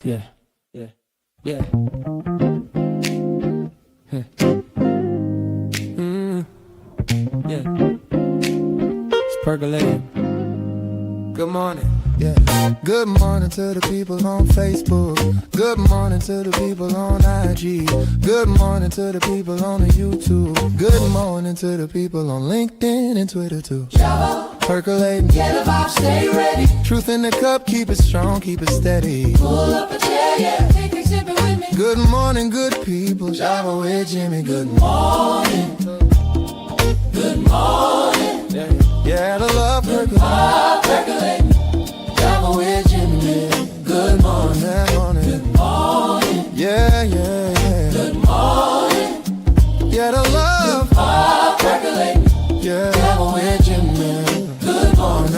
Yeah, yeah, yeah. Yeah. It's percolating. Good morning. Yeah. Good morning to the people on Facebook. Good morning to the people on IG. Good morning to the people on the YouTube. Good morning to the people on LinkedIn and Twitter too. Java. Percolating. Get a vibe, stay ready. Truth in the cup, keep it strong, keep it steady. Pull up a chair, yeah. Take a sip with me. Good morning, good people. Java with Jimmy. Good morning. Good morning. Yeah, the love percolating. Java with Jimmy. Good morning. Good morning. Yeah, yeah, yeah. Good morning. Yeah, the love percolating. Yeah, Java with Jimmy. Good morning.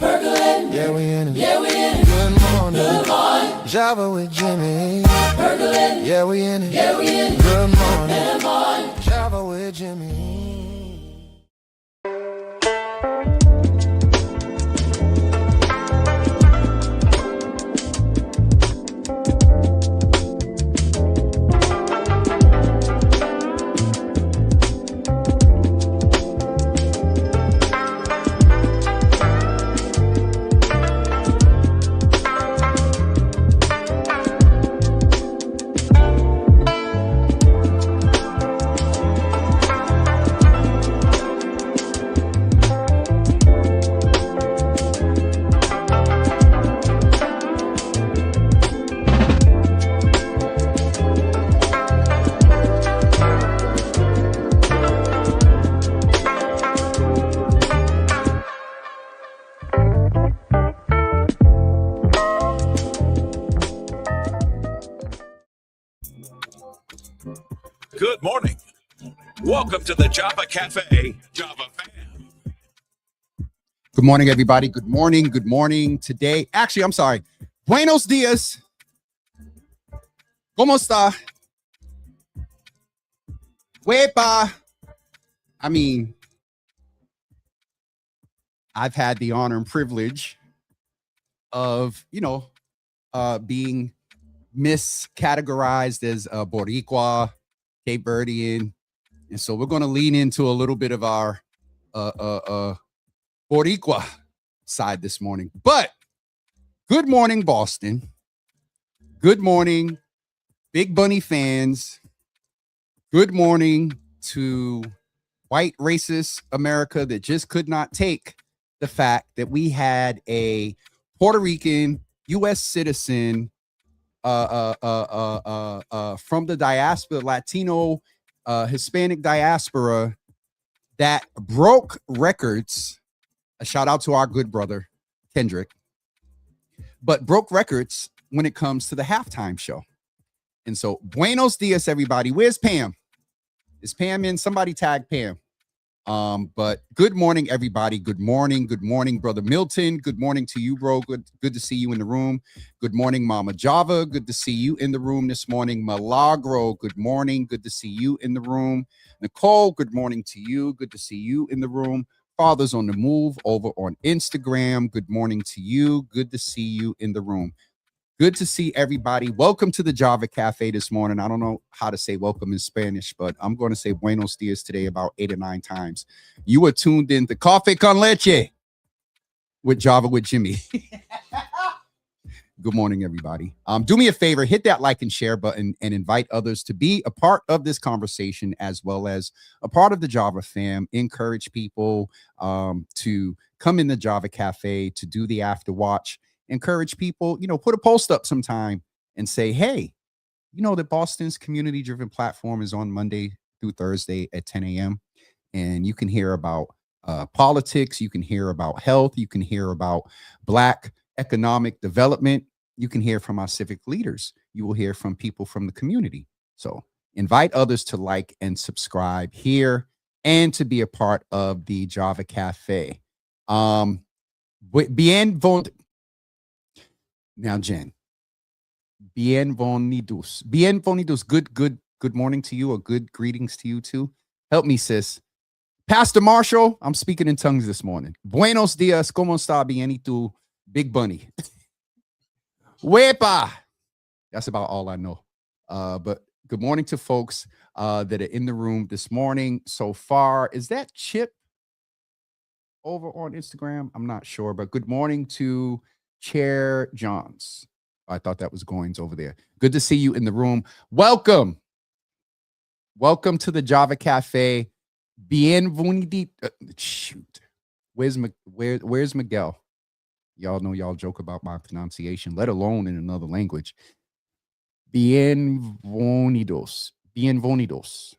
Percolating. Yeah, we in it. Yeah, we in it. Good morning. Good morning. Java with Jimmy. Percolating. Yeah, we in it. Yeah, we in it. Good morning. Good morning. Java with Jimmy. Good morning. Welcome to the Java Cafe, Java fam. Good morning, everybody. Good morning. Good morning. Today, actually, I'm sorry. Buenos dias. ¿Cómo está? Wepa. I mean, I've had the honor and privilege of, being miscategorized as a Boricua, Cape Verdean. And so we're going to lean into a little bit of our Boricua side this morning. But good morning, Boston. Good morning, Big Bunny fans. Good morning to white racist America that just could not take the fact that we had a Puerto Rican U.S. citizen from the diaspora, Latino, Hispanic diaspora that broke records. A shout out to our good brother, Kendrick, but broke records when it comes to the halftime show. And so, buenos dias, everybody. Where's Pam? Is Pam in? Somebody tag Pam. But good morning, everybody. Good morning, brother Milton. Good morning to you, bro. Good to see you in the room. Good morning, Mama Java. Good to see you in the room this morning. Milagro, good morning. Good to see you in the room. Nicole, good morning to you. Good to see you in the room. Father's on the Move over on Instagram. Good morning to you. Good to see you in the room. Good to see everybody. Welcome to the Java Cafe this morning. I don't know how to say welcome in Spanish, but I'm going to say buenos dias today about 8 or 9 times. You are tuned in to Coffee con Leche with Java with Jimmy. Good morning, everybody. Do me a favor, hit that like and share button and invite others to be a part of this conversation as well as a part of the Java fam. Encourage people to come in the Java Cafe to do the after watch. Encourage people, put a post up sometime and say, hey, that Boston's community-driven platform is on Monday through Thursday at 10 a.m. And you can hear about politics. You can hear about health. You can hear about Black economic development. You can hear from our civic leaders. You will hear from people from the community. So invite others to like and subscribe here and to be a part of the Java Cafe. Now, Jen, bienvenidos. Bienvenidos. Good morning to you, or good greetings to you too. Help me, sis. Pastor Marshall, I'm speaking in tongues this morning. Buenos dias, ¿cómo está bien y tú, Big Bunny? Wepa. That's about all I know. But good morning to folks that are in the room this morning so far. Is that Chip over on Instagram? I'm not sure, but good morning to Chair Johns. I thought that was Goins over there. Good to see you in the room. Welcome. Welcome to the Java Cafe. Bienvenido. Shoot. Where's Miguel? Y'all know y'all joke about my pronunciation, let alone in another language. Bienvenidos. Bienvenidos.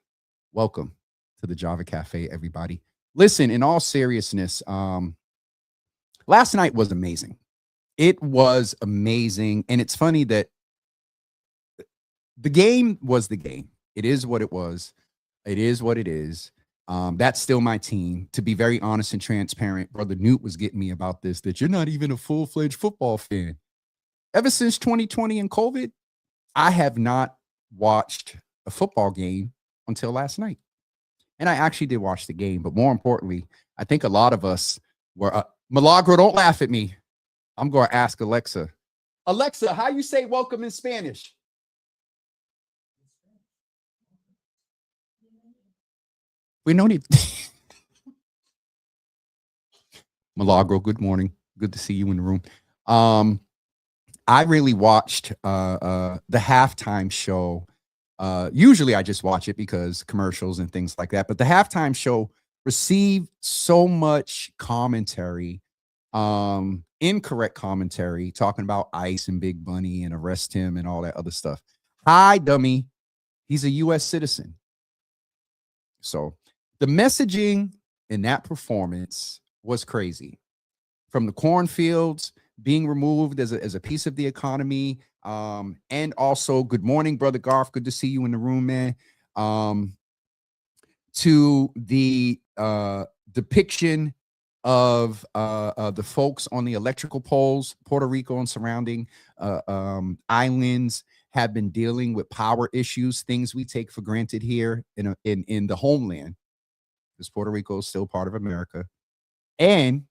Welcome to the Java Cafe, everybody. Listen, in all seriousness, last night was amazing. It was amazing. And it's funny that the game was the game. It is what it was. It is what it is. That's still my team. To be very honest and transparent, Brother Newt was getting me about this, that you're not even a full-fledged football fan. Ever since 2020 and COVID, I have not watched a football game until last night. And I actually did watch the game. But more importantly, I think a lot of us were, Milagro, don't laugh at me. I'm going to ask Alexa. Alexa, how you say welcome in Spanish? We know need. Milagro, good morning. Good to see you in the room. I really watched the halftime show. Usually I just watch it because commercials and things like that. But the halftime show received so much commentary, incorrect commentary, talking about ICE and Big Bunny and arrest him and all that other stuff. Hi, dummy. He's a U.S. citizen. So the messaging in that performance was crazy. From the cornfields being removed as a piece of the economy, and also, good morning, Brother Garth. Good to see you in the room, man. To the depiction of the folks on the electrical poles, Puerto Rico and surrounding islands have been dealing with power issues, things we take for granted here in the homeland, because Puerto Rico is still part of America. And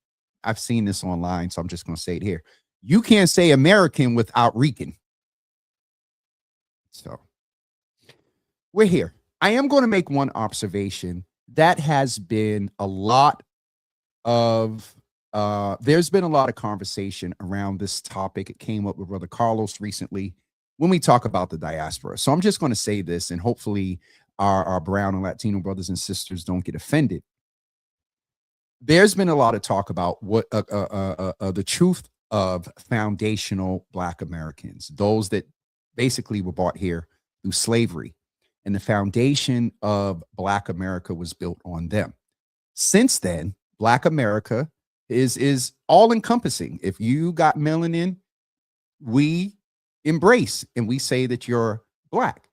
I've seen this online, so I'm just going to say it here. You can't say American without Rican. So we're here. I am going to make one observation. That has been a lot of, there's been a lot of conversation around this topic. It came up with Brother Carlos recently when we talk about the diaspora. So I'm just going to say this, and hopefully our brown and Latino brothers and sisters don't get offended. There's been a lot of talk about what the truth of foundational Black Americans, those that basically were brought here through slavery, and the foundation of Black America was built on them. Since then, Black America is all encompassing. If you got melanin, we embrace and we say that you're Black.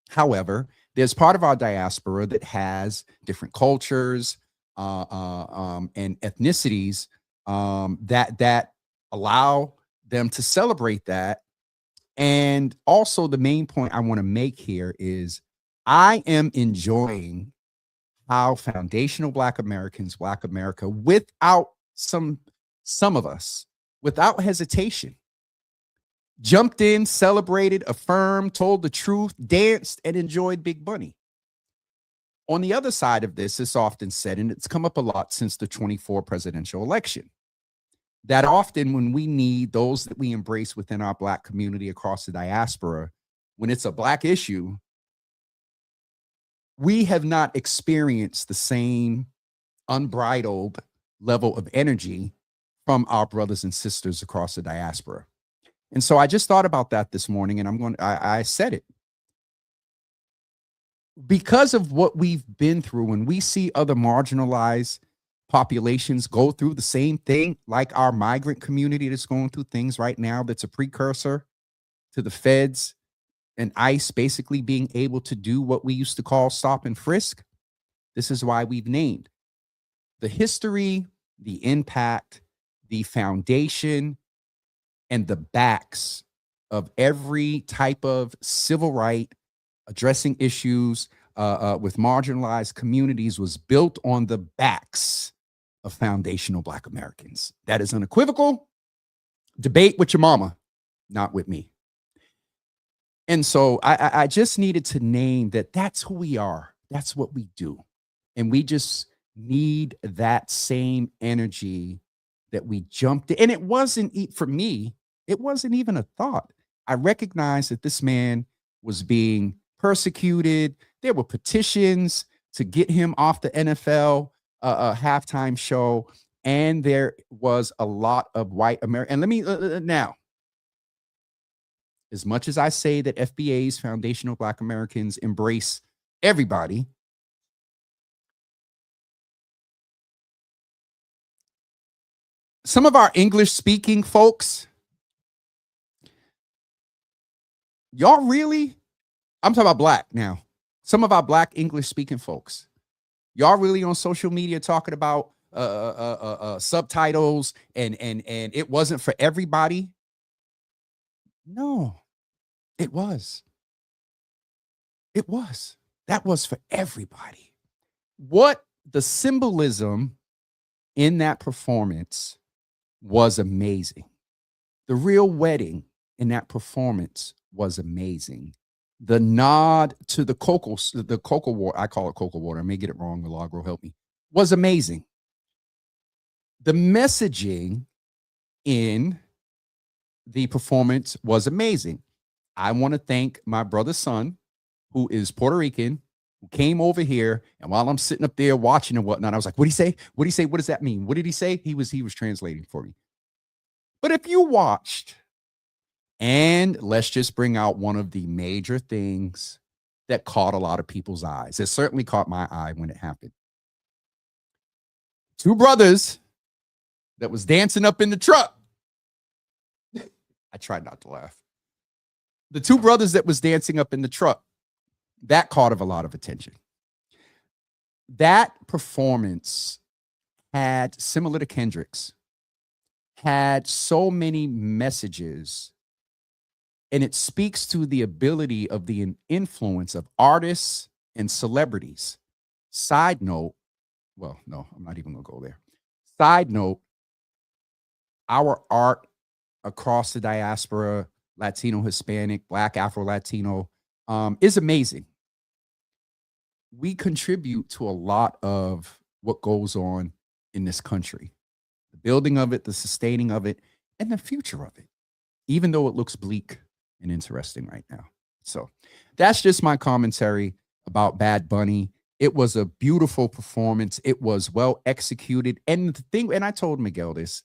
However, there's part of our diaspora that has different cultures and ethnicities that allow them to celebrate that. And also, the main point I want to make here is I am enjoying how foundational Black Americans, Black America, without some of us, without hesitation, jumped in, celebrated, affirmed, told the truth, danced, and enjoyed Big Bunny. On the other side of this, it's often said, and it's come up a lot since the 24 presidential election, that often when we need those that we embrace within our Black community across the diaspora, when it's a Black issue, we have not experienced the same unbridled level of energy from our brothers and sisters across the diaspora. And so I just thought about that this morning, and I said it. Because of what we've been through, when we see other marginalized populations go through the same thing, like our migrant community that's going through things right now, that's a precursor to the feds and ICE basically being able to do what we used to call stop and frisk. This is why we've named the history, the impact, the foundation, and the backs of every type of civil right addressing issues with marginalized communities was built on the backs of foundational Black Americans. That is unequivocal. Debate with your mama. not with me. And so I just needed to name that that's who we are. That's what we do. And we just need that same energy that we jumped in. And it wasn't for me, it wasn't even a thought. I recognized that this man was being persecuted. There were petitions to get him off the NFL halftime show. And there was a lot of white American. And let me now, as much as I say that FBA's Foundational Black Americans embrace everybody, some of our English speaking folks, y'all really, I'm talking about black now. Some of our black English speaking folks, y'all really on social media talking about subtitles and it wasn't for everybody. No, it was. It was. That was for everybody. What the symbolism in that performance was amazing. The real wedding in that performance was amazing. The nod to the cocoa water, I call it cocoa water, I may get it wrong, Milagro, help me, was amazing. The messaging in the performance was amazing. I want to thank my brother's son, who is Puerto Rican, who came over here. And while I'm sitting up there watching and whatnot, I was like, what did he say? What did he say? What does that mean? What did he say? He was translating for me. But if you watched, and let's just bring out one of the major things that caught a lot of people's eyes. It certainly caught my eye when it happened. Two brothers that was dancing up in the truck. I tried not to laugh. The two brothers that was dancing up in the truck, that caught a lot of attention. That performance had, similar to Kendrick's, had so many messages, and it speaks to the ability of the influence of artists and celebrities. Side note, well, no, I'm not even gonna go there. Side note, our art across the diaspora, Latino, Hispanic, Black, Afro-Latino, is amazing. We contribute to a lot of what goes on in this country, the building of it, the sustaining of it, and the future of it, even though it looks bleak and interesting right now. So that's just my commentary about Bad Bunny. It was a beautiful performance. It was well executed. And the thing, and I told Miguel this,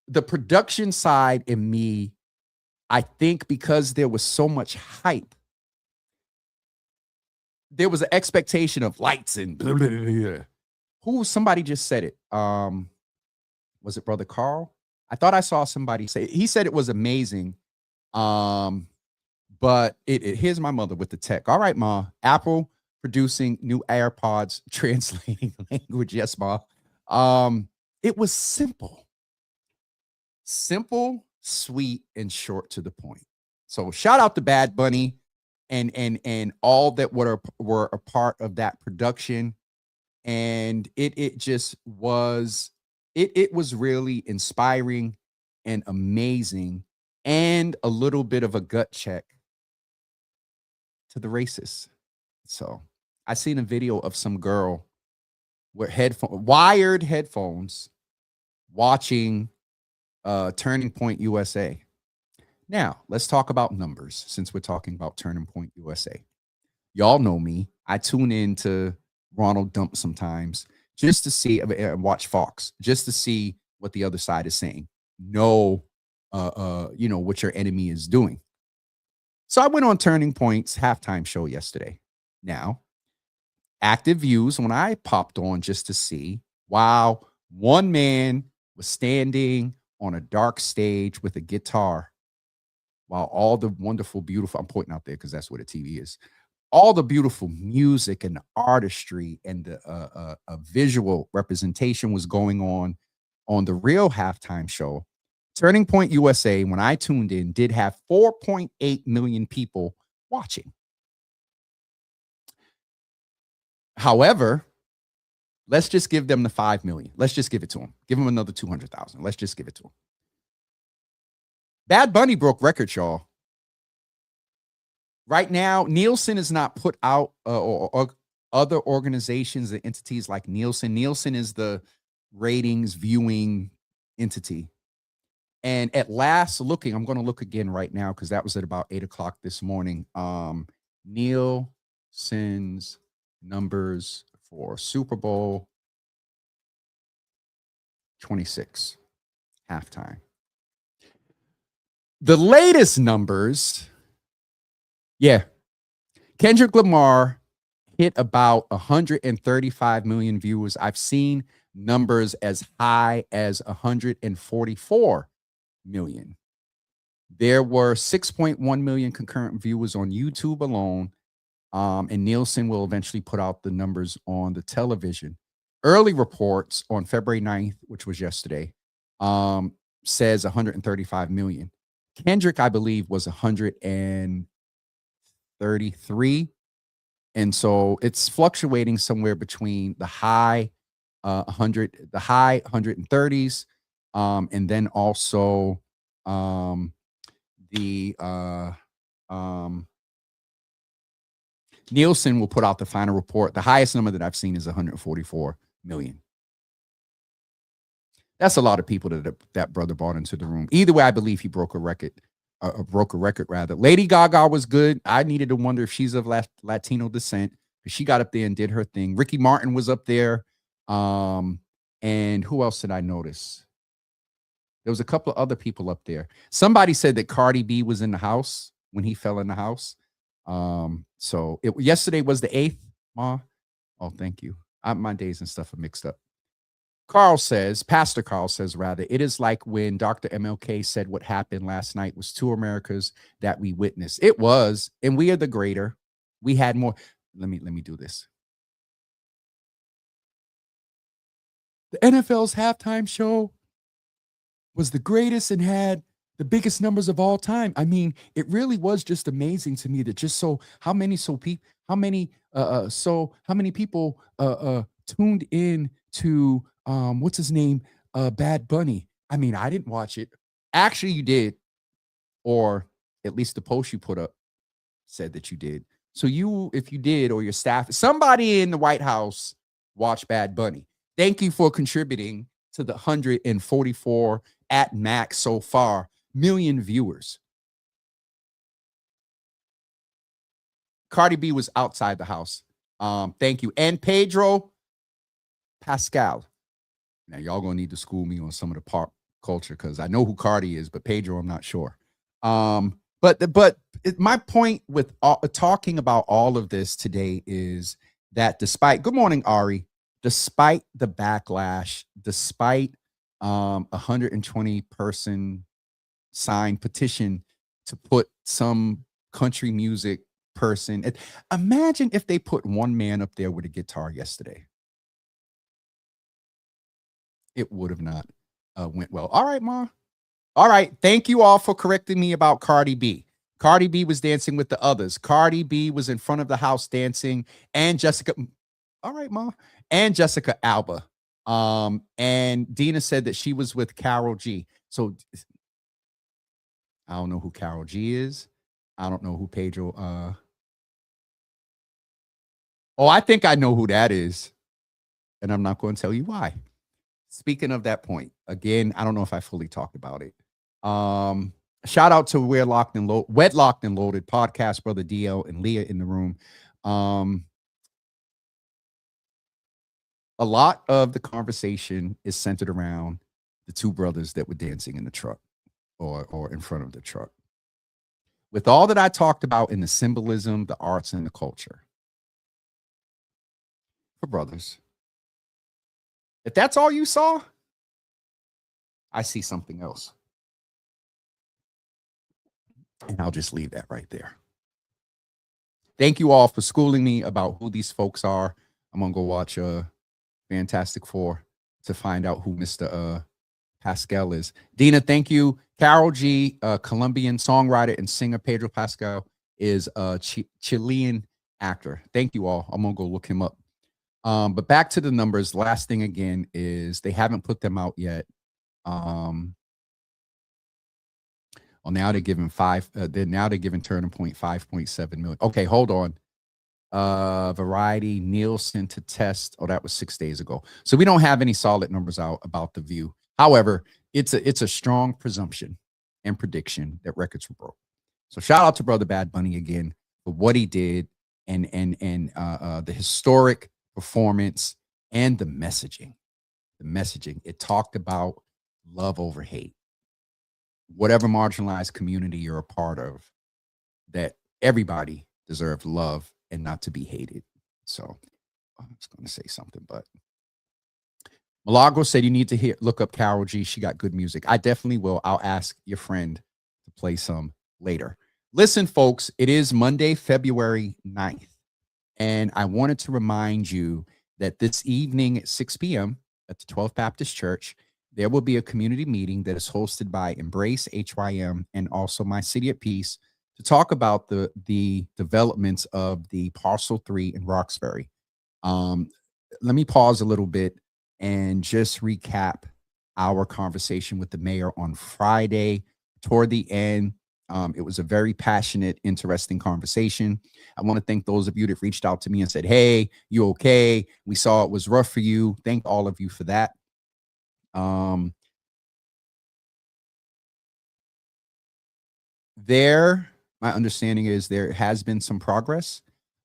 the production side in me, I think because there was so much hype, there was an expectation of lights and blah, blah, blah, blah. Somebody just said it. Was it Brother Carl? I thought I saw somebody say, he said it was amazing. But here's my mother with the tech. All right, Ma. Apple producing new AirPods, translating language. Yes, Ma. It was simple, sweet, and short to the point. So shout out to Bad Bunny and all that were a part of that production. And it just was, it was really inspiring and amazing, and a little bit of a gut check to the racists. So I seen a video of some girl with wired headphones watching Turning Point USA. Now, let's talk about numbers since we're talking about Turning Point USA. Y'all know me. I tune in to Ronald Dump sometimes just to see, watch Fox, just to see what the other side is saying. Know, what your enemy is doing. So I went on Turning Point's halftime show yesterday. Now, active views when I popped on just to see, wow, one man was standing on a dark stage with a guitar while all the wonderful, beautiful, I'm pointing out there because that's where the TV is, all the beautiful music and the artistry and the visual representation was going on the real halftime show. Turning Point USA, when I tuned in, did have 4.8 million people watching. However, let's just give them the 5 million. Let's just give it to them. Give them another 200,000. Let's just give it to them. Bad Bunny broke records, y'all. Right now, Nielsen is not put out, or other organizations and entities like Nielsen. Nielsen is the ratings viewing entity. And at last looking, I'm going to look again right now because that was at about 8 o'clock this morning. Nielsen's numbers for Super Bowl 26 halftime. The latest numbers, yeah, Kendrick Lamar hit about 135 million viewers. I've seen numbers as high as 144 million. There were 6.1 million concurrent viewers on YouTube alone, and Nielsen will eventually put out the numbers on the television. Early reports on February 9th, which was yesterday, says 135 million. Kendrick, I believe, was 133. And so it's fluctuating somewhere between the high 130s, and then also the Nielsen will put out the final report. The highest number that I've seen is 144 million. That's a lot of people that brother brought into the room. Either way, I believe he broke a record. Rather. Lady Gaga was good. I needed to wonder if she's of Latino descent. She got up there and did her thing. Ricky Martin was up there. And who else did I notice? There was a couple of other people up there. Somebody said that Cardi B was in the house when he fell in the house. So yesterday was the 8th. Ma. Oh, thank you. My days and stuff are mixed up. Pastor Carl says, rather, it is like when Dr. MLK said what happened last night was two Americas that we witnessed. It was, and we are the greater. We had more. Let me do this. The NFL's halftime show was the greatest and had the biggest numbers of all time. I mean, it really was just amazing to me that how many people tuned in to what's his name? Bad Bunny. I mean, I didn't watch it. Actually, you did, or at least the post you put up said that you did. So if you did, or your staff, somebody in the White House watched Bad Bunny. Thank you for contributing to the 144 at max so far million viewers. Cardi B was outside the house. Thank you. And Pedro Pascal. Now, y'all gonna need to school me on some of the pop culture because I know who Cardi is, but Pedro, I'm not sure. But my point with talking about all of this today is that good morning, Ari, despite the backlash, despite 120 person signed petition to put some country music person, imagine if they put one man up there with a guitar yesterday. It would have not went well. All right, Ma. All right. Thank you all for correcting me about Cardi B. Cardi B was dancing with the others. Cardi B was in front of the house dancing, and Jessica. All right, Ma. And Jessica Alba. And Dina said that she was with Karol G. So I don't know who Karol G is. I don't know who Pedro. I think I know who that is. And I'm not going to tell you why. Speaking of that point, again, I don't know if I fully talked about it. Shout out to Wedlocked and Loaded podcast, brother DL and Leah in the room. A lot of the conversation is centered around the two brothers that were dancing in the truck or in front of the truck. With all that I talked about in the symbolism, the arts, and the culture for brothers, if that's all you saw, I see something else. And I'll just leave that right there. Thank you all for schooling me about who these folks are. I'm going to go watch Fantastic Four to find out who Mr. Pascal is. Dina, thank you. Karol G, Colombian songwriter and singer. Pedro Pascal is a Chilean actor. Thank you all. I'm going to go look him up. But back to the numbers. Last thing again is they haven't put them out yet. Well, now they're giving they're giving Turning Point 5.7 million. Okay, hold on. Variety, Nielsen to test. Oh, that was 6 days ago. So we don't have any solid numbers out about The View. However, it's a strong presumption and prediction that records were broke. So shout out to Brother Bad Bunny again for what he did and the historic performance and the messaging. The messaging. It talked about love over hate. Whatever marginalized community you're a part of, that everybody deserves love and not to be hated. So I was going to say something, but Milagro said you need to look up Carol G. She got good music. I definitely will. I'll ask your friend to play some later. Listen, folks, it is Monday, February 9th. And I wanted to remind you that this evening at 6 p.m. at the 12th Baptist Church, there will be a community meeting that is hosted by Embrace HYM and also My City at Peace to talk about the developments of the Parcel 3 in Roxbury. Let me pause a little bit and just recap our conversation with the mayor on Friday. Toward the end, it was a very passionate, interesting conversation. I want to thank those of you that reached out to me and said, hey, you okay? We saw it was rough for you. Thank all of you for that. My understanding is there has been some progress,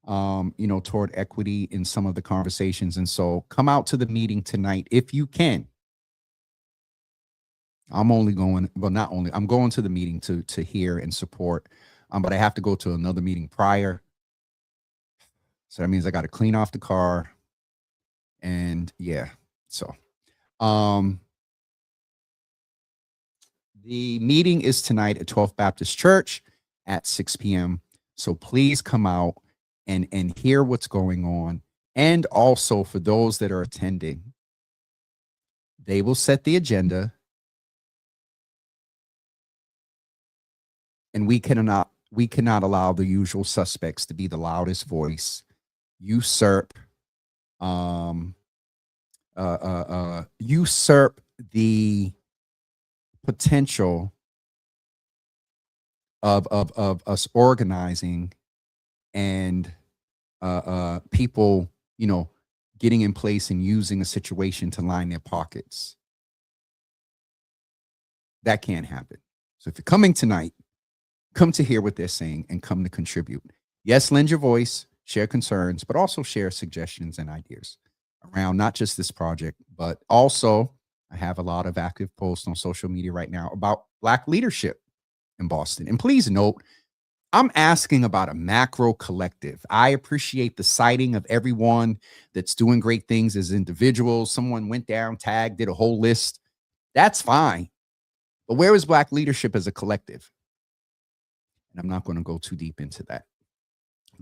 toward equity in some of the conversations. And so come out to the meeting tonight if you can. I'm going to the meeting to hear and support, but I have to go to another meeting prior. So that means I got to clean off the car. And yeah, so the meeting is tonight at 12th Baptist Church at 6 p.m. So please come out and hear what's going on. And also for those that are attending, they will set the agenda. And we cannot allow the usual suspects to be the loudest voice, usurp the potential of us organizing and people, getting in place and using a situation to line their pockets. That can't happen. So if you're coming tonight, come to hear what they're saying and come to contribute. Yes, lend your voice, share concerns, but also share suggestions and ideas around not just this project, but also I have a lot of active posts on social media right now about Black leadership in Boston. And please note, I'm asking about a macro collective. I appreciate the citing of everyone that's doing great things as individuals. Someone went down, tagged, did a whole list. That's fine. But where is Black leadership as a collective? And I'm not going to go too deep into that.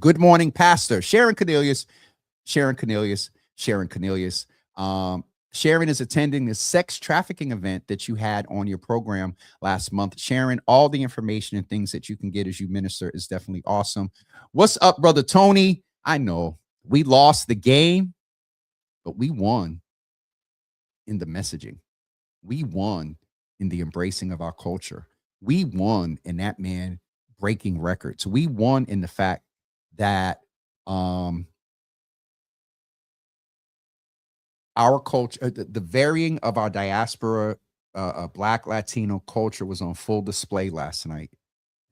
Good morning, Pastor Sharon Cornelius. Sharon is attending the sex trafficking event that you had on your program last month. Sharon, all the information and things that you can get as you minister is definitely awesome. What's up, Brother Tony? I know we lost the game, but we won in the messaging. We won in the embracing of our culture. We won in that man breaking records. We won in the fact that our culture, the varying of our diaspora, Black Latino culture was on full display last night.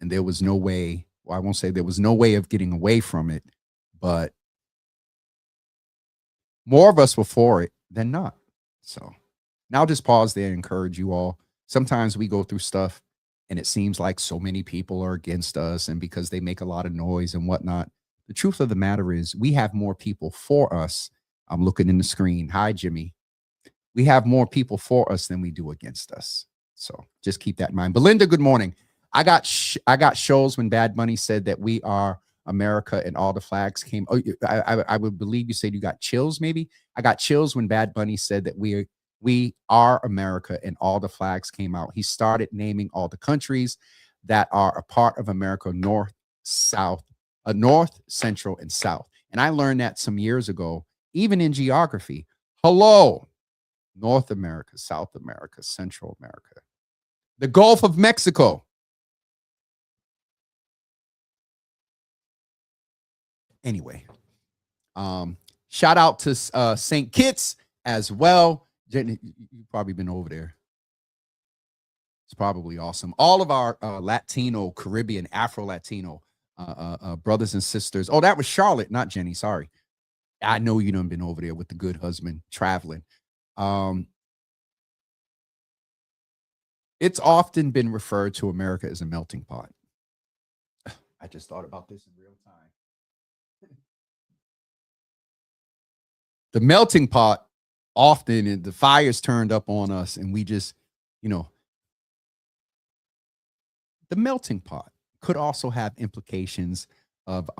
And there was no way, well, I won't say there was no way of getting away from it, but more of us were for it than not. So now I'll just pause there and encourage you all. Sometimes we go through stuff and it seems like so many people are against us and because they make a lot of noise and whatnot. The truth of the matter is we have more people for us. I'm looking in the screen. Hi, Jimmy. We have more people for us than we do against us. So just keep that in mind. Belinda, good morning. I got shows when Bad Bunny said that we are America and all the flags came. Oh, I would believe you said you got chills. Maybe I got chills when Bad Bunny said that we are America and all the flags came out. He started naming all the countries that are a part of America, north, south, north, central, and south. And I learned that some years ago, even in geography. Hello, North America, South America, Central America, the Gulf of Mexico. Anyway, shout out to St. Kitts as well. Jenny, you've probably been over there. It's probably awesome. All of our Latino, Caribbean, Afro-Latino brothers and sisters. Oh, that was Charlotte, not Jenny. Sorry. I know you done been over there with the good husband traveling. It's often been referred to America as a melting pot. I just thought about this in real time. The melting pot, often the fire's turned up on us and we just, the melting pot could also have implications of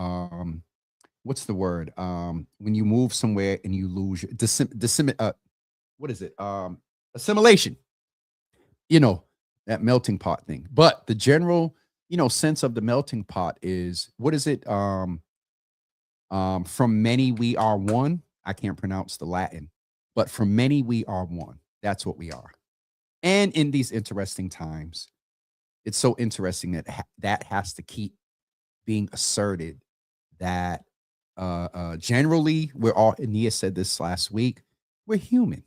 what's the word? When you move somewhere and you lose your what is it? Assimilation. That melting pot thing. But the general, sense of the melting pot is, what is it? From many we are one. I can't pronounce the Latin, but from many we are one. That's what we are. And in these interesting times, it's so interesting that that has to keep being asserted, that generally we're all, Nia said this last week, we're human.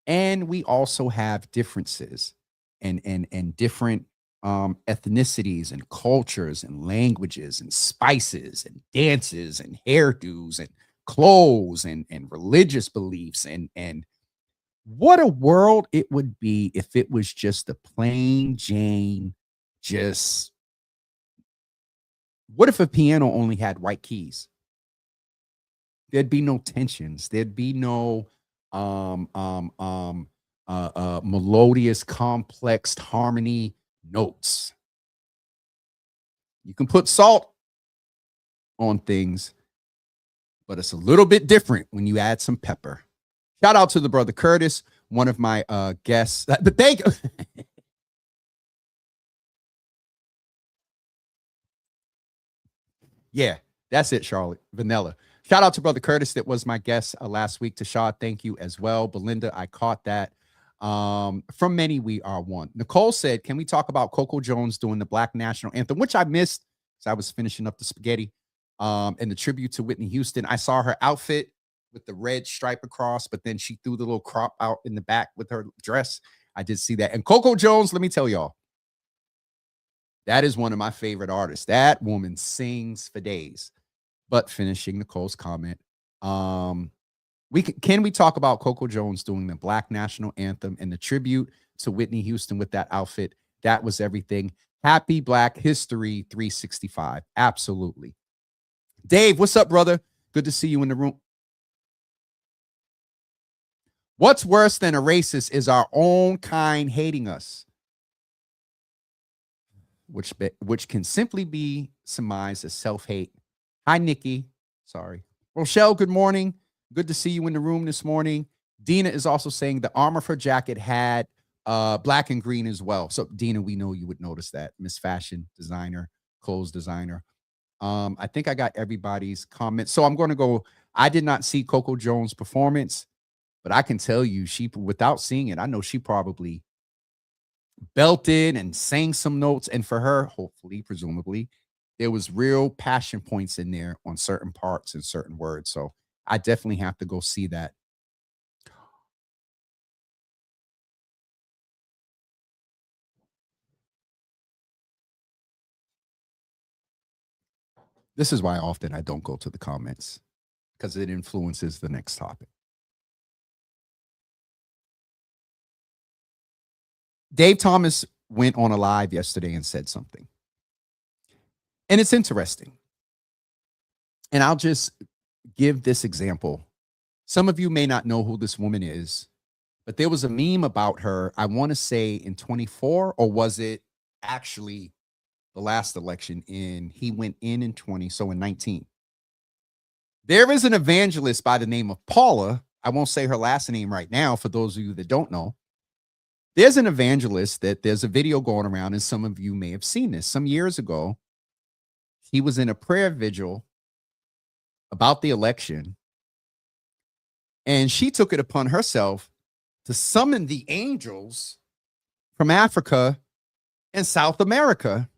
And we also have differences and different ethnicities and cultures and languages and spices and dances and hairdos and clothes and religious beliefs. And what a world it would be if it was just a plain Jane, what if a piano only had white keys? There'd be no tensions. There'd be no melodious, complex harmony notes. You can put salt on things, but it's a little bit different when you add some pepper. Shout out to the brother Curtis, one of my guests. But thank you. Yeah, that's it, Charlotte. Vanilla. Shout out to brother Curtis. That was my guest last week. Tashad, thank you as well. Belinda, I caught that. From many, we are one. Nicole said, can we talk about Coco Jones doing the Black National Anthem, which I missed because I was finishing up the spaghetti, and the tribute to Whitney Houston. I saw her outfit with the red stripe across, but then she threw the little crop out in the back with her dress. I did see that. And Coco Jones, let me tell y'all, that is one of my favorite artists. That woman sings for days. But finishing Nicole's comment, can we talk about Coco Jones doing the Black National Anthem and the tribute to Whitney Houston with that outfit? That was everything. Happy Black History 365. Absolutely. Dave, what's up, brother? Good to see you in the room. What's worse than a racist is our own kind hating us, which can simply be surmised as self-hate. Hi, Nikki. Sorry. Rochelle, good morning. Good to see you in the room this morning. Dina is also saying the arm of her jacket had black and green as well. So, Dina, we know you would notice that. Miss Fashion Designer, clothes designer. I think I got everybody's comments. So I'm going to go. I did not see Coco Jones' performance, but I can tell you, without seeing it, I know she probably belted and sang some notes. And for her, hopefully, presumably, there was real passion points in there on certain parts and certain words. So I definitely have to go see that. This is why often I don't go to the comments, because it influences the next topic. Dave Thomas went on a live yesterday and said something. And it's interesting. And I'll just give this example. Some of you may not know who this woman is, but there was a meme about her, I want to say in 24, or was it actually the last election? He went in 20, so in 19. There is an evangelist by the name of Paula. I won't say her last name right now for those of you that don't know. There's an evangelist that there's a video going around, and some of you may have seen this. Some years ago, he was in a prayer vigil about the election, and she took it upon herself to summon the angels from Africa and South America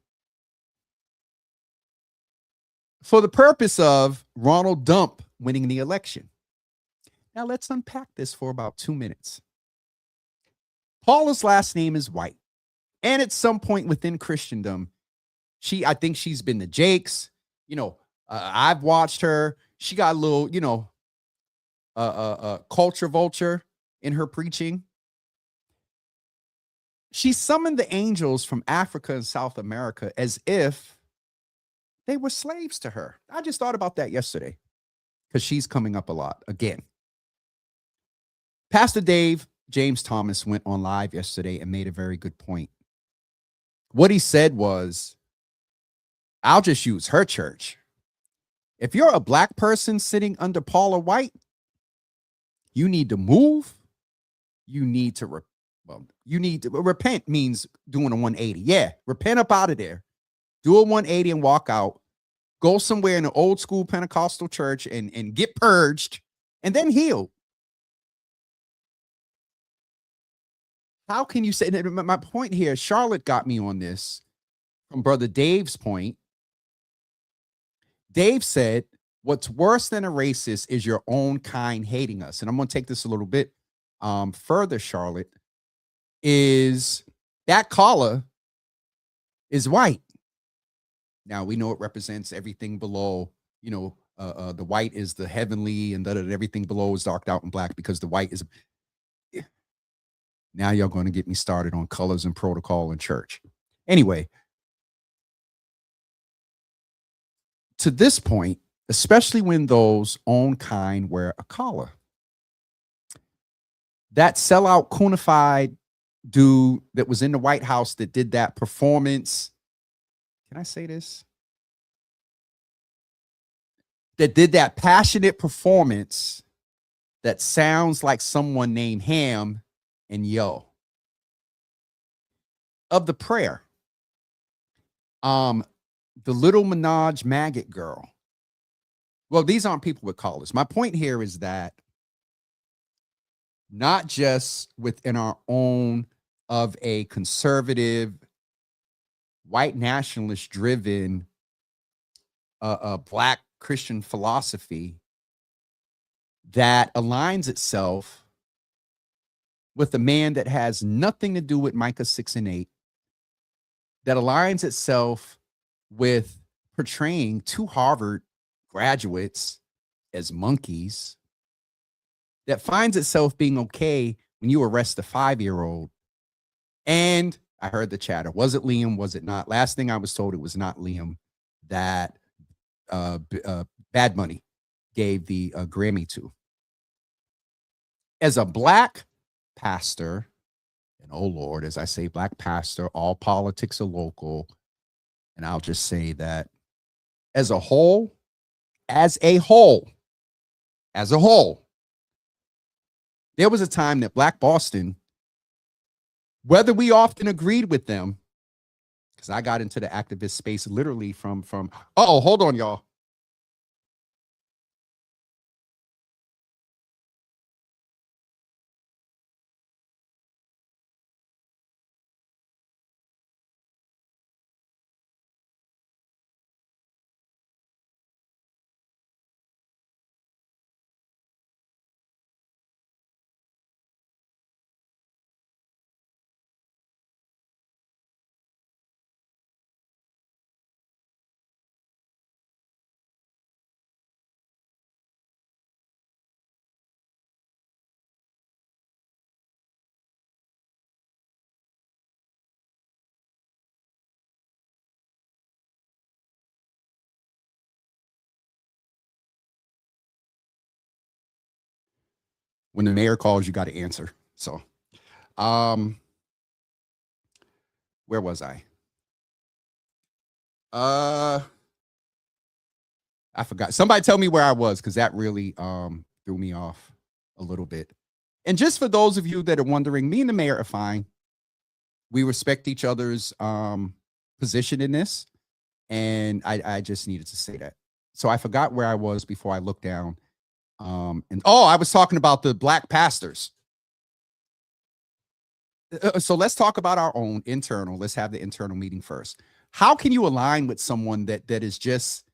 for the purpose of Ronald Dump winning the election. Now let's unpack this for about 2 minutes. Paula's last name is White. And at some point within Christendom, I think she's been to Jake's. I've watched her. She got a little, culture vulture in her preaching. She summoned the angels from Africa and South America as if they were slaves to her. I just thought about that yesterday because she's coming up a lot again. Pastor Dave James Thomas went on live yesterday and made a very good point. What he said was, I'll just use her church. If you're a black person sitting under Paula White, you need to move. You need to repent means doing a 180. Yeah, repent up out of there. Do a 180 and walk out. Go somewhere in an old school Pentecostal church and get purged and then healed. How can you say that? My point here, Charlotte got me on this from Brother Dave's point. Dave said, what's worse than a racist is your own kind hating us. And I'm going to take this a little bit further, Charlotte, is that collar is white. Now, we know it represents everything below, the white is the heavenly and everything below is darked out in black because the white is. Now y'all going to get me started on colors and protocol in church. Anyway, to this point, especially when those own kind wear a collar, that sellout coonified dude that was in the White House that did that performance, can I say this? That did that passionate performance that sounds like someone named Ham and Yo. Of the prayer. The little Minaj maggot girl. Well, these aren't people with collars. My point here is that not just within our own of a conservative, white nationalist driven, black Christian philosophy that aligns itself with a man that has nothing to do with Micah 6 and 8, that aligns itself with portraying two Harvard graduates as monkeys, that finds itself being okay when you arrest a 5-year-old. And I heard the chatter. Was it Liam? Was it not? Last thing I was told, it was not Liam that Bad Bunny gave the Grammy to. As a black pastor, and oh Lord, as I say, black pastor, all politics are local. And I'll just say that as a whole, there was a time that Black Boston, whether we often agreed with them, because I got into the activist space literally from hold on, y'all. When the mayor calls, you got to answer. So, where was I? I forgot. Somebody tell me where I was, because that really threw me off a little bit. And just for those of you that are wondering, me and the mayor are fine. We respect each other's position in this. And I just needed to say that. So I forgot where I was before I looked down. I was talking about the black pastors. So let's talk about our own internal. Let's have the internal meeting first. How can you align with someone that is just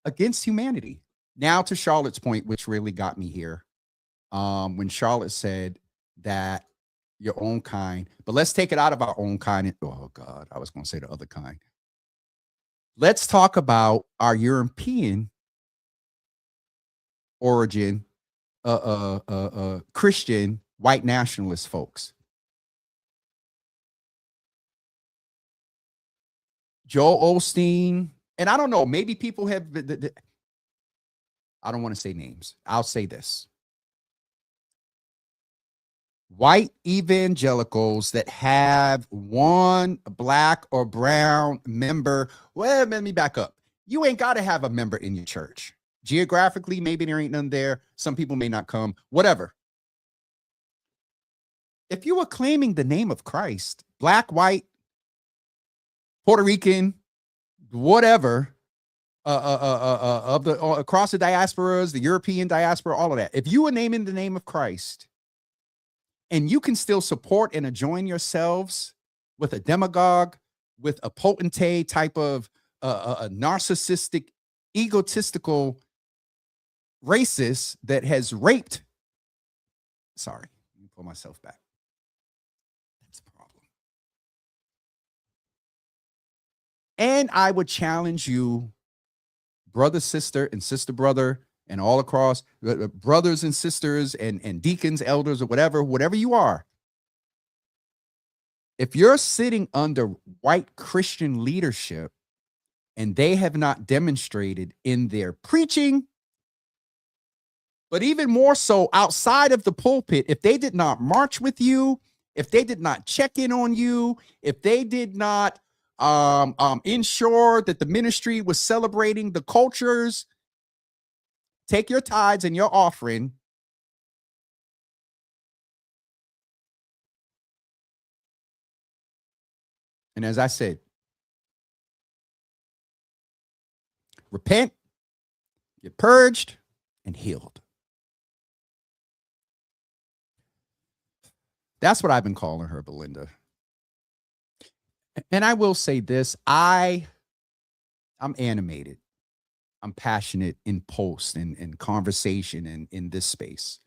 against humanity. Now to Charlotte's point, which really got me here. When Charlotte said that your own kind, but let's take it out of our own kind. Oh God, I was going to say the other kind. Let's talk about our European origin, Christian white nationalist folks. Joel Osteen, and I don't know, maybe people have, I don't want to say names. I'll say this. White evangelicals that have one black or brown member. Well, let me back up. You ain't got to have a member in your church. Geographically, maybe there ain't none there. Some people may not come, whatever. If you were claiming the name of Christ, black, white, Puerto Rican, whatever, across the diasporas, the European diaspora, all of that. If you were naming the name of Christ, and you can still support and adjoin yourselves with a demagogue, with a potentate type of a narcissistic, egotistical racist that has raped. Sorry, let me pull myself back. That's a problem. And I would challenge you, brother, sister, and sister, brother, and all across, brothers and sisters and deacons, elders, or whatever you are. If you're sitting under white Christian leadership and they have not demonstrated in their preaching, but even more so outside of the pulpit, if they did not march with you, if they did not check in on you, if they did not ensure that the ministry was celebrating the cultures, take your tithes and your offering. And as I said, repent, get purged, and healed. That's what I've been calling her, Belinda. And I will say this, I'm animated. I'm passionate in post and conversation and in this space.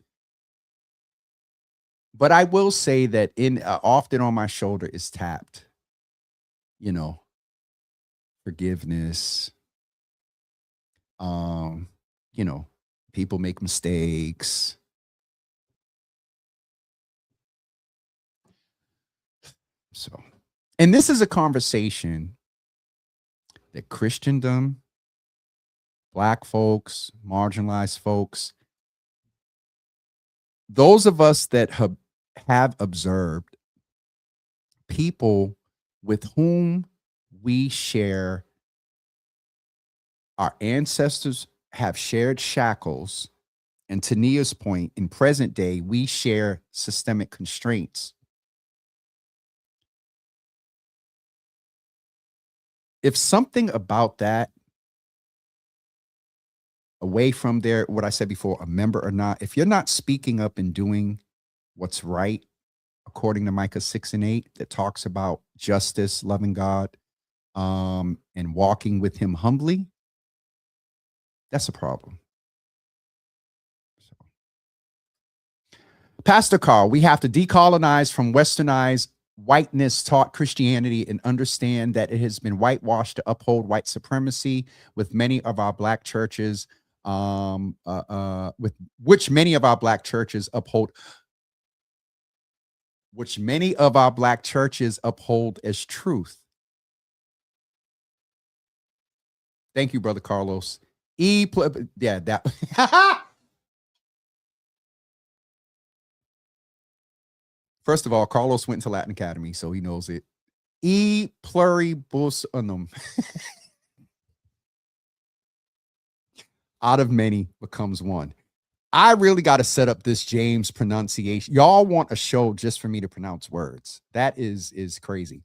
But I will say that often on my shoulder is tapped, forgiveness. People make mistakes. So, and this is a conversation that Christendom, Black folks, marginalized folks, those of us that have observed people with whom we share, our ancestors have shared shackles, and to Nia's point, in present day, we share systemic constraints. If something about that, away from what I said before, a member or not, if you're not speaking up and doing what's right, according to Micah 6:8, that talks about justice, loving God, and walking with him humbly, that's a problem. So, Pastor Carl, we have to decolonize from westernized whiteness taught Christianity and understand that it has been whitewashed to uphold white supremacy with many of our Black churches, with which many of our Black churches uphold as truth. Thank you, Brother Carlos. That First of all, Carlos went to Latin Academy, so he knows it. E pluribus unum. Out of many becomes one. I really got to set up this James pronunciation. Y'all want a show just for me to pronounce words. That is crazy.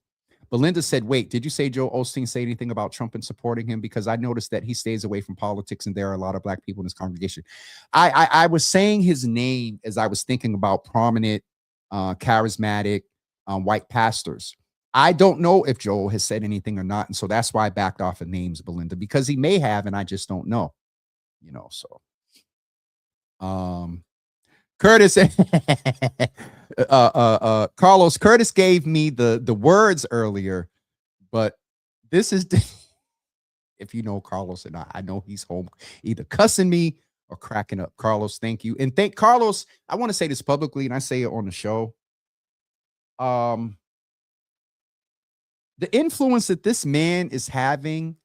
Belinda said, wait, did you say Joe Osteen say anything about Trump and supporting him? Because I noticed that he stays away from politics and there are a lot of Black people in his congregation. I was saying his name as I was thinking about prominent, charismatic white pastors. I don't know if Joel has said anything or not. And so that's why I backed off of names, Belinda, because he may have, and I just don't know, so. Curtis, Carlos, Curtis gave me the words earlier, but this is, if you know Carlos and I know he's home either cussing me or cracking up. Carlos, thank you. And thank Carlos. I want to say this publicly, and I say it on the show. The influence that this man is having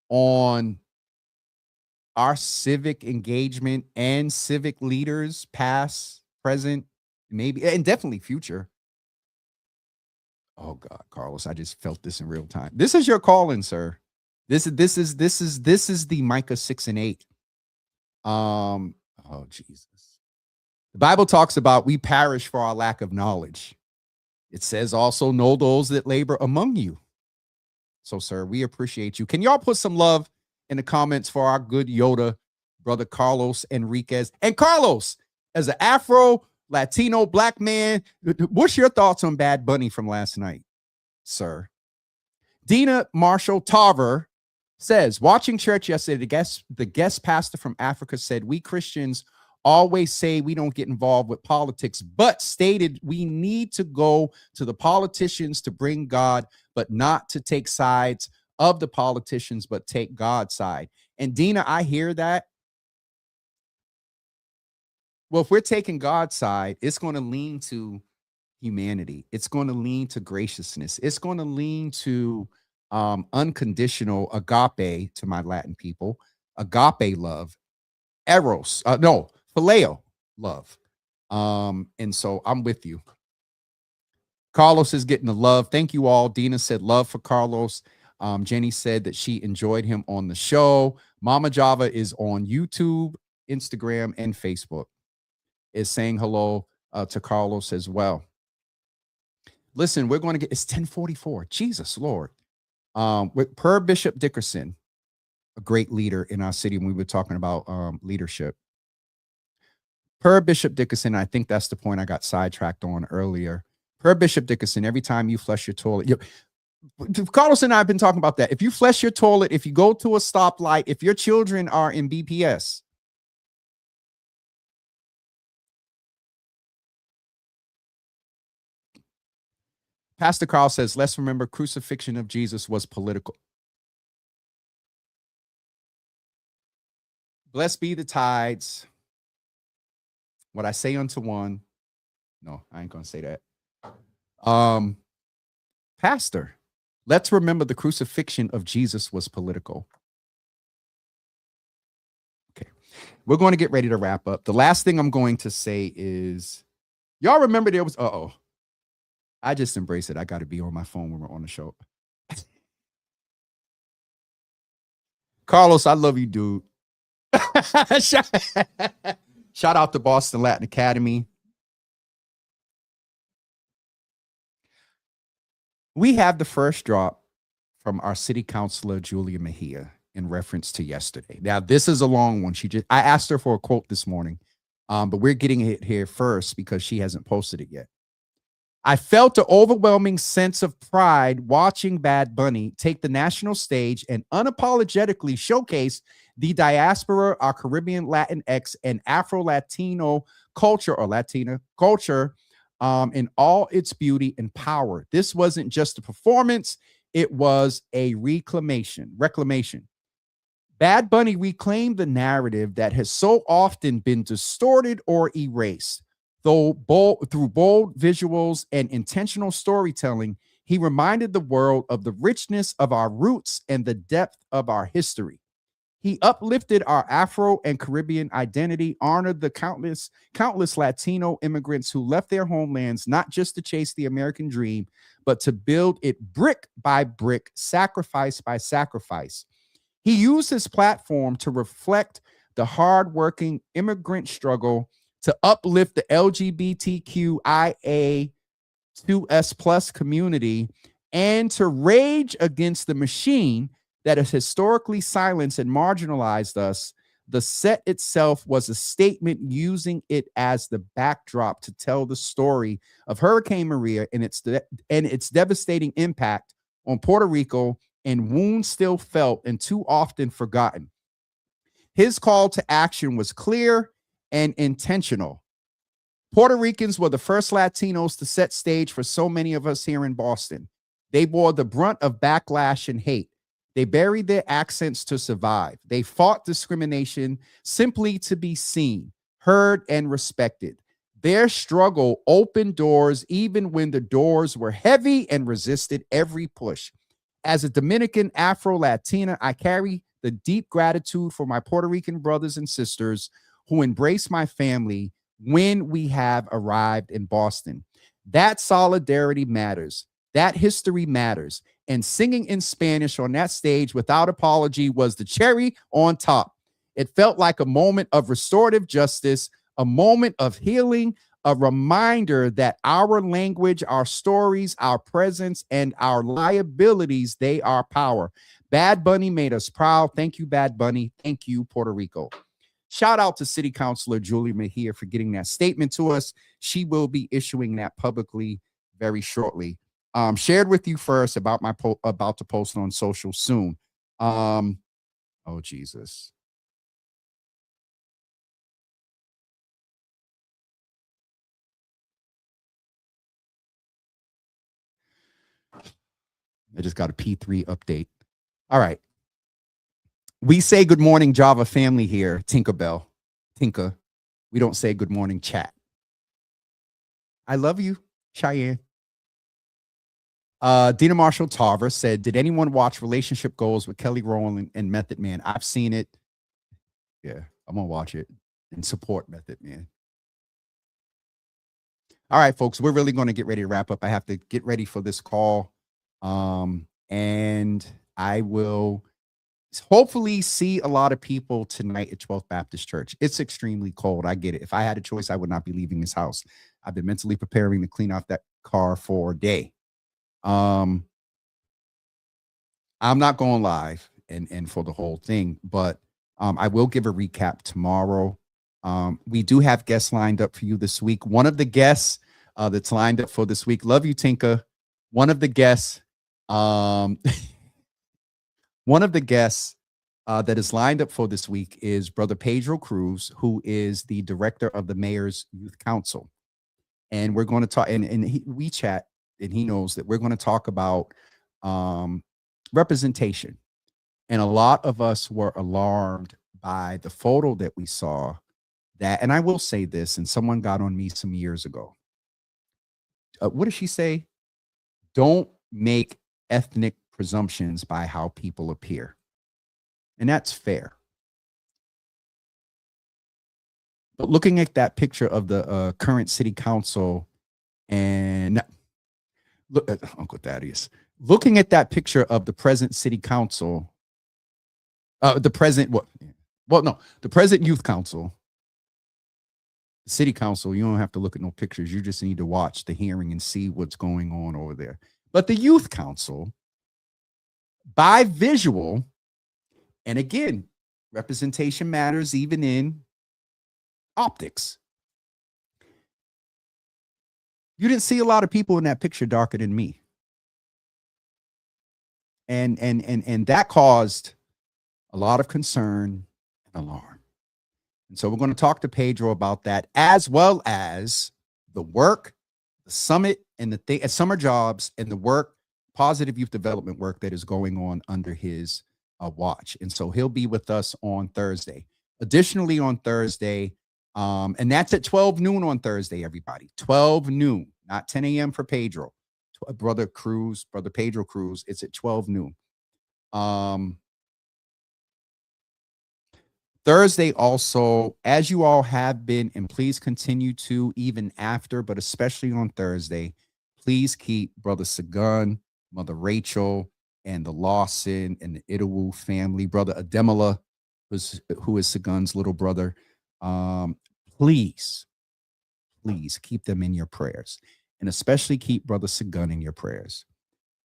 on our civic engagement and civic leaders, past, present, maybe, and definitely future. Oh God, Carlos, I just felt this in real time. This is your calling, sir. This is the Micah 6 and 8. Oh Jesus. The Bible talks about we perish for our lack of knowledge. It says also know those that labor among you. So, sir, we appreciate you. Can y'all put some love in the comments for our good Yoda brother Carlos Enriquez? And Carlos, as an Afro Latino black man, what's your thoughts on Bad Bunny from last night, sir? Dina Marshall Tarver says, watching church yesterday, the guest pastor from Africa said, we Christians always say we don't get involved with politics, but stated we need to go to the politicians to bring God, but not to take sides of the politicians, but take God's side. And Dina, I hear that. Well, if we're taking God's side, it's going to lean to humanity. It's going to lean to graciousness. It's going to lean to unconditional agape, to my Latin people, agape love, eros, phileo love. And so I'm with you. Carlos is getting the love. Thank you all. Dina said love for Carlos. Jenny said that she enjoyed him on the show. Mama Java is on YouTube, Instagram, and Facebook, is saying hello to Carlos as well. Listen, we're going to get, it's 10:44. Jesus, Lord. Per Bishop Dickerson, a great leader in our city, when we were talking about leadership. Per Bishop Dickerson, I think that's the point I got sidetracked on earlier. Per Bishop Dickerson, every time you flush your toilet, Carlos and I have been talking about that. If you flush your toilet, if you go to a stoplight, if your children are in BPS, Pastor Carl says, let's remember crucifixion of Jesus was political. Blessed be the tides. What I say unto one. No, I ain't going to say that. Pastor, let's remember the crucifixion of Jesus was political. Okay. We're going to get ready to wrap up. The last thing I'm going to say is, y'all remember there was, I just embrace it. I got to be on my phone when we're on the show. Carlos, I love you, dude. Shout out to Boston Latin Academy. We have the first drop from our city councilor, Julia Mejia, in reference to yesterday. Now, this is a long one. I asked her for a quote this morning, but we're getting it here first because she hasn't posted it yet. I felt an overwhelming sense of pride watching Bad Bunny take the national stage and unapologetically showcase the diaspora, our Caribbean, Latinx, and Afro-Latino culture, or Latina culture, in all its beauty and power. This wasn't just a performance, it was a reclamation. Bad Bunny reclaimed the narrative that has so often been distorted or erased. Through bold visuals and intentional storytelling, he reminded the world of the richness of our roots and the depth of our history. He uplifted our Afro and Caribbean identity, honored the countless Latino immigrants who left their homelands not just to chase the American dream, but to build it brick by brick, sacrifice by sacrifice. He used his platform to reflect the hardworking immigrant struggle, to uplift the LGBTQIA2S+ community, and to rage against the machine that has historically silenced and marginalized us, The set itself was a statement using it as the backdrop to tell the story of Hurricane Maria and its devastating impact on Puerto Rico and wounds still felt and too often forgotten. His call to action was clear and intentional. Puerto Ricans were the first Latinos to set stage for so many of us here in Boston. They bore the brunt of backlash and hate. They buried their accents to survive. They fought discrimination simply to be seen, heard, and respected. Their struggle opened doors even when the doors were heavy and resisted every push. As a Dominican Afro-Latina, I carry the deep gratitude for my Puerto Rican brothers and sisters who embrace my family when we have arrived in Boston. That solidarity matters. That history matters. And singing in Spanish on that stage without apology was the cherry on top. It felt like a moment of restorative justice, a moment of healing, a reminder that our language, our stories, our presence, and our liabilities, they are power. Bad Bunny made us proud. Thank you, Bad Bunny. Thank you, Puerto Rico. Shout out to City Councilor Julie Mejia for getting that statement to us. She will be issuing that publicly very shortly. Shared with you first about my about to post on social soon. Oh Jesus. I just got a P3 update. All right. We say good morning, Java family here. Tinkerbell. Tinker. We don't say good morning, chat. I love you, Cheyenne. Dina Marshall Tarver said, did anyone watch Relationship Goals with Kelly Rowland and Method Man? I've seen it. Yeah, I'm going to watch it and support Method Man. All right, folks, we're really going to get ready to wrap up. I have to get ready for this call. And I will hopefully see a lot of people tonight at 12th Baptist Church. It's extremely cold. I get it. If I had a choice, I would not be leaving this house. I've been mentally preparing to clean out that car for a day. I'm not going live and for the whole thing, but I will give a recap tomorrow. We do have guests lined up for you this week. One of the guests that's lined up for this week, love you, Tinka. One of the guests, one of the guests that is lined up for this week is Brother Pedro Cruz, who is the director of the Mayor's Youth Council. And we're going to talk, and we chat, and he knows that we're going to talk about representation. And a lot of us were alarmed by the photo that we saw that, and I will say this, and someone got on me some years ago. What did she say? Don't make ethnic presumptions by how people appear. And that's fair. But looking at that picture of the current city council and look at Uncle Thaddeus, looking at that picture of the present city council, the present youth council, the city council, you don't have to look at no pictures. You just need to watch the hearing and see what's going on over there. But the youth council, by visual, and again, representation matters even in optics. You didn't see a lot of people in that picture darker than me. And that caused a lot of concern and alarm. And so we're going to talk to Pedro about that, as well as the work, the summit, and the summer jobs, and the work, positive youth development work that is going on under his watch. And so he'll be with us on Thursday. Additionally, on Thursday, and that's at 12 noon on Thursday, everybody. 12 noon, not 10 a.m. for Pedro. Brother Pedro Cruz, it's at 12 noon. Thursday also, as you all have been, and please continue to even after, but especially on Thursday, please keep Brother Sagun, Mother Rachel, and the Lawson and the Idawu family, Brother Ademola, who is Sagun's little brother. Please keep them in your prayers, and especially keep Brother Sagun in your prayers.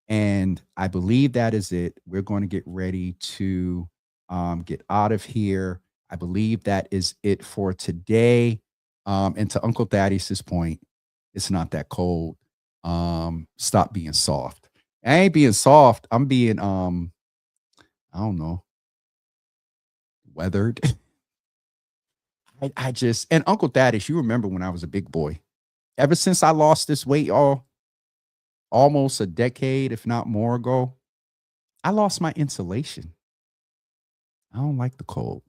And I believe that is it. We're going to get ready to get out of here. I believe that is it for today. And to Uncle Thaddeus's point, it's not that cold. Stop being soft. I ain't being soft. I'm being I don't know, weathered. I just, and Uncle Thaddeus, you remember when I was a big boy. Ever since I lost this weight, y'all, almost a decade, if not more ago, I lost my insulation. I don't like the cold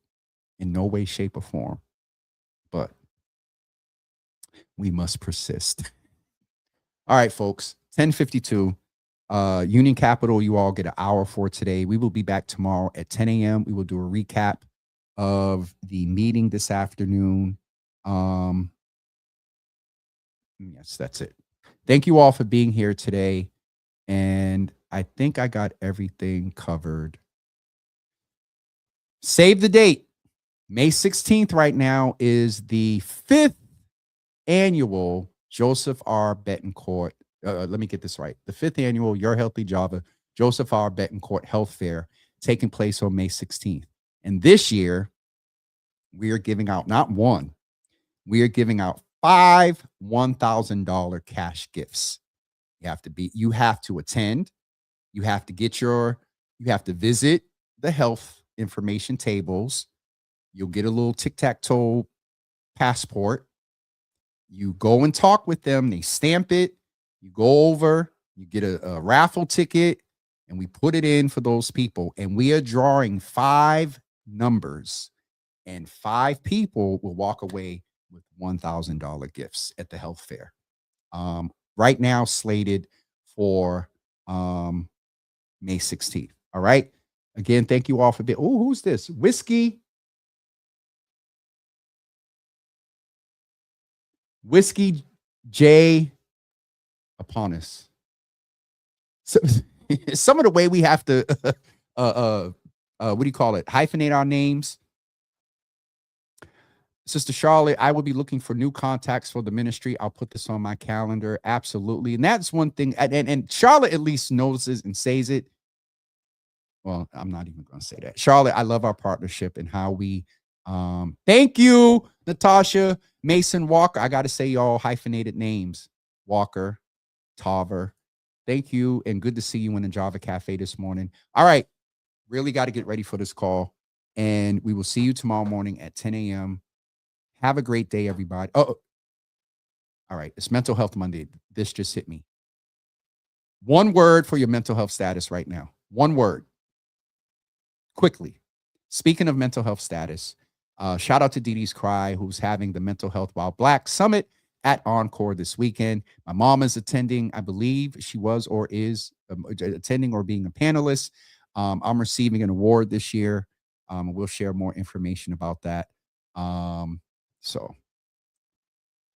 in no way, shape, or form. But we must persist. All right, folks. 10:52. Union Capital, you all get an hour for today. We will be back tomorrow at 10 a.m. We will do a recap of the meeting this afternoon. Yes, that's it. Thank you all for being here today. And I think I got everything covered. Save the date. May 16th right now is the 5th annual Joseph R. Betancourt. Let me get this right. The 5th annual Your Healthy Java Joseph R. Betancourt Health Fair taking place on May 16th. And this year, we are giving out not one, we are giving out 5 $1,000 cash gifts. You have to attend. You have to visit the health information tables. You'll get a little tic-tac-toe passport. You go and talk with them. They stamp it. You go over, you get a raffle ticket, and we put it in for those people. And we are drawing 5 numbers, and 5 people will walk away with $1,000 gifts at the health fair. Right now, slated for May 16th. All right. Again, thank you all for being. Oh, who's this? Whiskey J upon us. So, some of the way we have to what do you call it? Hyphenate our names. Sister Charlotte, I will be looking for new contacts for the ministry. I'll put this on my calendar. Absolutely. And that's one thing. And Charlotte at least notices and says it. Well, I'm not even going to say that. Charlotte, I love our partnership and how we thank you, Natasha Mason Walker. I got to say y'all hyphenated names. Walker, Tarver. Thank you, and good to see you in the Java Cafe this morning. All right, really got to get ready for this call, and we will see you tomorrow morning at 10 a.m. Have a great day, everybody. Oh, all right, it's Mental Health Monday. This just hit me. One word for your mental health status right now. One word. Quickly. Speaking of mental health status, shout out to Dee Dee's Cry, who's having the Mental Health While Black Summit at Encore this weekend. My mom is attending. I believe she was or is attending or being a panelist. I'm receiving an award this year. We'll share more information about that. So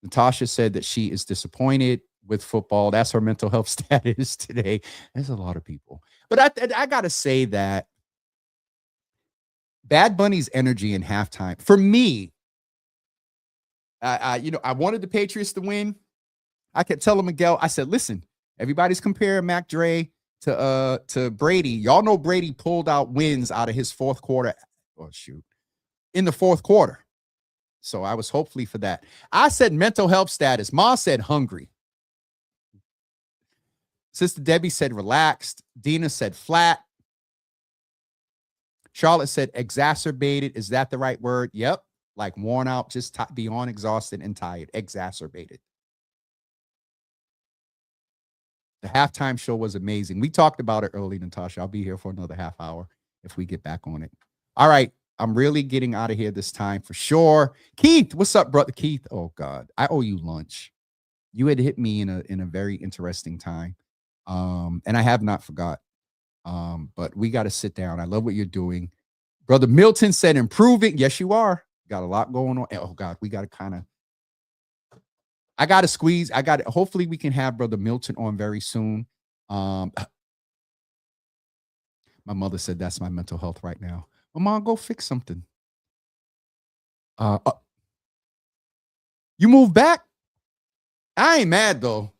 Natasha said that she is disappointed with football. That's her mental health status today. There's a lot of people. But I got to say that Bad Bunny's energy in halftime, for me, I wanted the Patriots to win. I kept telling Miguel, I said, listen, everybody's comparing Mac Dre to Brady. Y'all know Brady pulled out wins out of his fourth quarter. Oh, shoot. In the fourth quarter. So I was hopefully for that. I said mental health status. Ma said hungry. Sister Debbie said relaxed. Dina said flat. Charlotte said exacerbated. Is that the right word? Yep. Like worn out, just beyond exhausted and tired. Exacerbated. The halftime show was amazing. We talked about it early, Natasha. I'll be here for another half hour if we get back on it. All right. I'm really getting out of here this time for sure. Keith, what's up, brother? Keith, oh God, I owe you lunch. You had hit me in a very interesting time. And I have not forgot. But we got to sit down. I love what you're doing. Brother Milton said improving. Yes, you are. Got a lot going on. Oh God, we got to kind of, I got to squeeze. Hopefully we can have Brother Milton on very soon. My mother said that's my mental health right now. Mom, go fix something. You move back? I ain't mad though.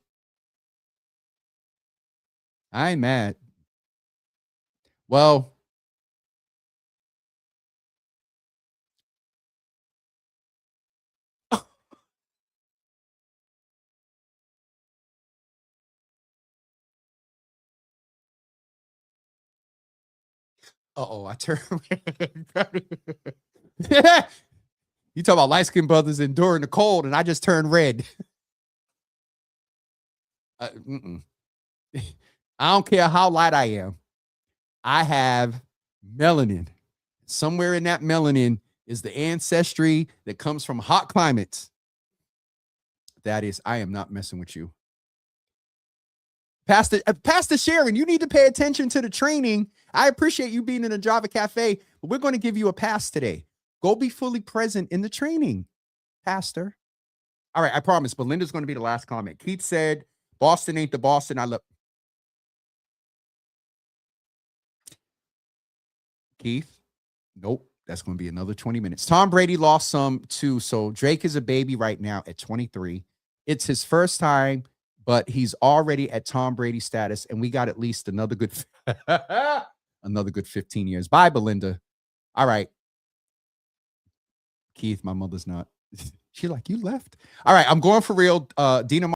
I ain't mad. Well, Uh-oh, I turned red. Yeah. You talk about light-skinned brothers enduring the cold, and I just turned red. I don't care how light I am. I have melanin. Somewhere in that melanin is the ancestry that comes from hot climates. That is, I am not messing with you. Pastor Sharon, you need to pay attention to the training. I appreciate you being in the Java Cafe, but we're going to give you a pass today. Go be fully present in the training, Pastor. All right, I promise. Belinda's going to be the last comment. Keith said, Boston ain't the Boston I love. Keith, nope. That's going to be another 20 minutes. Tom Brady lost some too. So Drake is a baby right now at 23. It's his first time, but he's already at Tom Brady status. And we got at least another good 15 years. Bye, Belinda. All right. Keith, my mother's not. She's like, you left. All right. I'm going for real. Dina